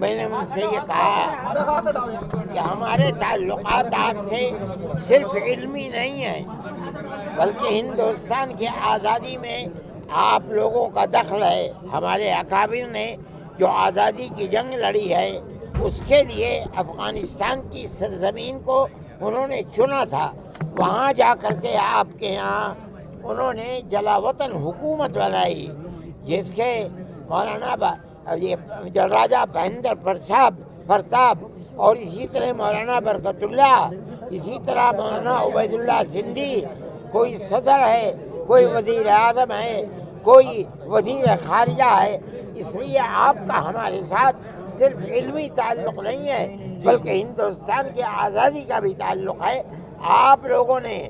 میں نے ان سے یہ کہا کہ ہمارے تعلقات آپ سے صرف علمی نہیں ہیں، بلکہ ہندوستان کی آزادی میں آپ لوگوں کا دخل ہے۔ ہمارے اکابر نے جو آزادی کی جنگ لڑی ہے، اس کے لیے افغانستان کی سرزمین کو انہوں نے چنا تھا۔ وہاں جا کر کے آپ کے یہاں انہوں نے جلا وطن حکومت بنائی، جس کے مولانا راجہ مہندر پرتاپ اور اسی طرح مولانا برکت اللہ، اسی طرح مولانا عبید اللہ سندھی، کوئی صدر ہے، کوئی وزیر اعظم ہے، کوئی وزیر خارجہ ہے۔ اس لیے آپ کا ہمارے ساتھ صرف علمی تعلق نہیں ہے، بلکہ ہندوستان کی آزادی کا بھی تعلق ہے۔ آپ لوگوں نے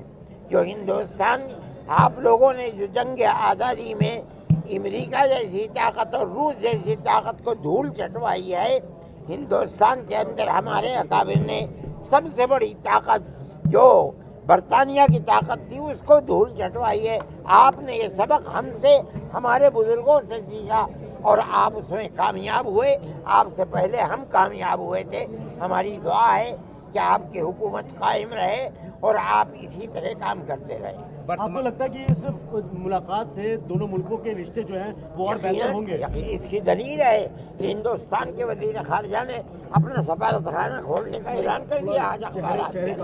جو جنگ آزادی میں امریکہ جیسی طاقت اور روس جیسی طاقت کو دھول چٹوائی ہے، ہندوستان کے اندر ہمارے اکابر نے سب سے بڑی طاقت جو برطانیہ کی طاقت تھی اس کو دھول چٹوائی ہے۔ آپ نے یہ سبق ہم سے، ہمارے بزرگوں سے سیکھا اور آپ اس میں کامیاب ہوئے۔ آپ سے پہلے ہم کامیاب ہوئے تھے۔ ہماری دعا ہے کہ آپ کی حکومت قائم رہے اور آپ اسی طرح کام کرتے رہیں۔ آپ کو لگتا ہے کہ اس ملاقات سے دونوں ملکوں کے رشتے جو ہیں وہ اور بہتر ہوں گے؟ اس کی دلیل ہے کہ ہندوستان کے وزیر خارجہ نے اپنا سفارت خانہ کھولنے کا اعلان کر دیا آج اخبارات میں۔